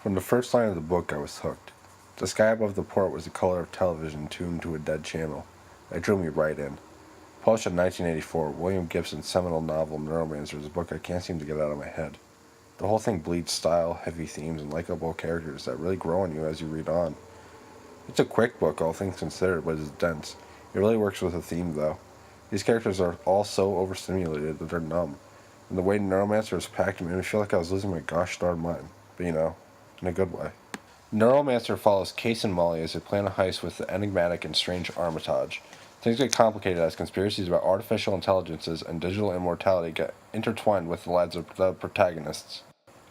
From the first line of the book, I was hooked. The sky above the port was the color of television tuned to a dead channel. That drew me right in. Published in 1984, William Gibson's seminal novel Neuromancer is a book I can't seem to get out of my head. The whole thing bleeds style, heavy themes, and likable characters that really grow on you as you read on. It's a quick book, all things considered, but it's dense. It really works with the theme, though. These characters are all so overstimulated that they're numb. And the way Neuromancer is packed made me feel like I was losing my gosh darn mind. But in a good way. Neuromancer follows Case and Molly as they plan a heist with the enigmatic and strange Armitage. Things get complicated as conspiracies about artificial intelligences and digital immortality get intertwined with the lives of the protagonists.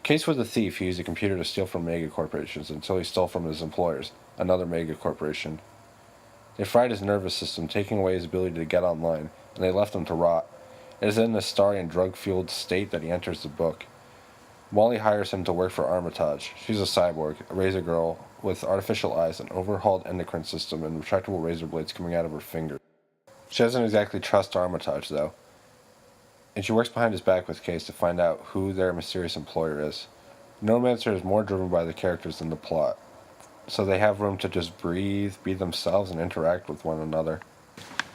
Case was a thief who used a computer to steal from mega corporations until he stole from his employers, another mega corporation. They fried his nervous system, taking away his ability to get online, and they left him to rot. It is in this starry and drug-fueled state that he enters the book. Molly hires him to work for Armitage. She's a cyborg, a razor girl with artificial eyes, an overhauled endocrine system, and retractable razor blades coming out of her fingers. She doesn't exactly trust Armitage, though, and she works behind his back with Case to find out who their mysterious employer is. Neuromancer is more driven by the characters than the plot, so they have room to just breathe, be themselves, and interact with one another.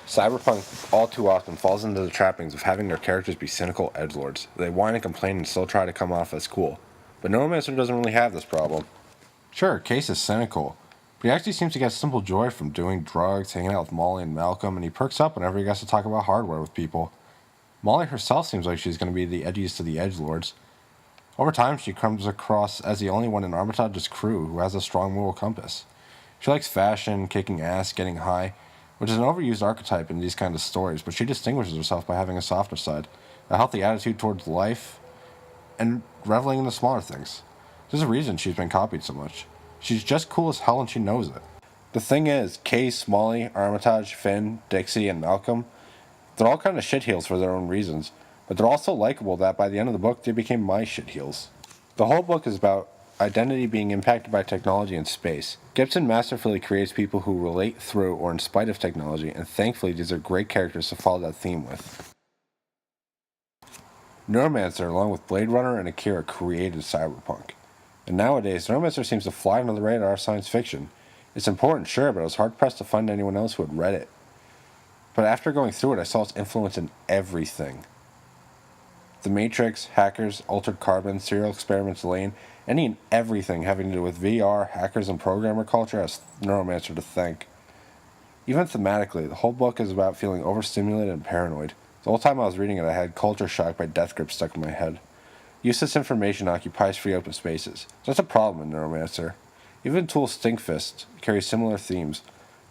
Cyberpunk all too often falls into the trappings of having their characters be cynical edgelords. They whine and complain and still try to come off as cool. But Neuromancer doesn't really have this problem. Sure, Case is cynical, but he actually seems to get simple joy from doing drugs, hanging out with Molly and Malcolm, and he perks up whenever he gets to talk about hardware with people. Molly herself seems like she's going to be the edgiest of the edgelords. Over time, she comes across as the only one in Armitage's crew who has a strong moral compass. She likes fashion, kicking ass, getting high, which is an overused archetype in these kind of stories, but she distinguishes herself by having a softer side, a healthy attitude towards life, and reveling in the smaller things. There's a reason she's been copied so much. She's just cool as hell and she knows it. The thing is, Case, Molly, Armitage, Finn, Dixie, and Malcolm, they're all kind of shitheels for their own reasons, but they're all so likable that by the end of the book, they became my shitheels. The whole book is about identity being impacted by technology and space. Gibson masterfully creates people who relate through or in spite of technology, and thankfully these are great characters to follow that theme with. Neuromancer, along with Blade Runner and Akira, created cyberpunk. And nowadays, Neuromancer seems to fly under the radar of science fiction. It's important, sure, but I was hard-pressed to find anyone else who had read it. But after going through it, I saw its influence in everything. The Matrix, Hackers, Altered Carbon, Serial Experiments Lane, any and everything having to do with VR, hackers, and programmer culture has Neuromancer to thank. Even thematically, the whole book is about feeling overstimulated and paranoid. The whole time I was reading it, I had culture shock by death grip stuck in my head. Useless information occupies free open spaces. That's a problem in Neuromancer. Even Tool Stinkfist carries similar themes.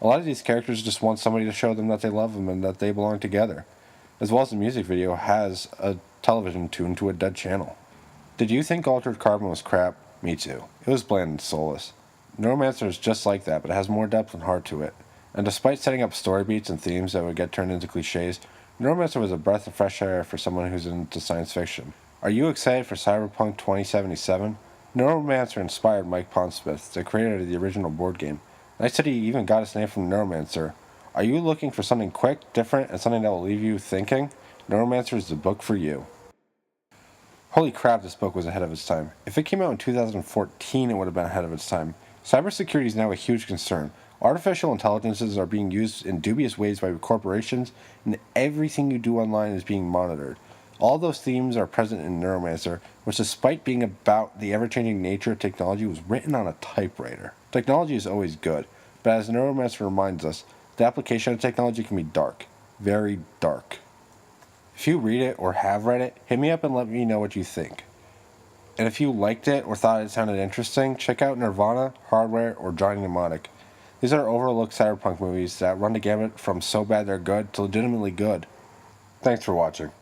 A lot of these characters just want somebody to show them that they love them and that they belong together. As well as the music video has a television tuned to a dead channel. Did you think Altered Carbon was crap? Me too. It was bland and soulless. Neuromancer is just like that, but it has more depth and heart to it. And despite setting up story beats and themes that would get turned into cliches, Neuromancer was a breath of fresh air for someone who's into science fiction. Are you excited for Cyberpunk 2077? Neuromancer inspired Mike Pondsmith, the creator of the original board game. Nice that he even got its name from Neuromancer. Are you looking for something quick, different, and something that will leave you thinking? Neuromancer is the book for you. Holy crap, this book was ahead of its time. If it came out in 2014, it would have been ahead of its time. Cybersecurity is now a huge concern. Artificial intelligences are being used in dubious ways by corporations, and everything you do online is being monitored. All those themes are present in Neuromancer, which despite being about the ever-changing nature of technology was written on a typewriter. Technology is always good, but as Neuromancer reminds us, the application of technology can be dark. Very dark. If you read it or have read it, hit me up and let me know what you think. And if you liked it or thought it sounded interesting, check out Nirvana, Hardware, or Johnny Mnemonic. These are overlooked cyberpunk movies that run the gamut from so bad they're good to legitimately good. Thanks for watching.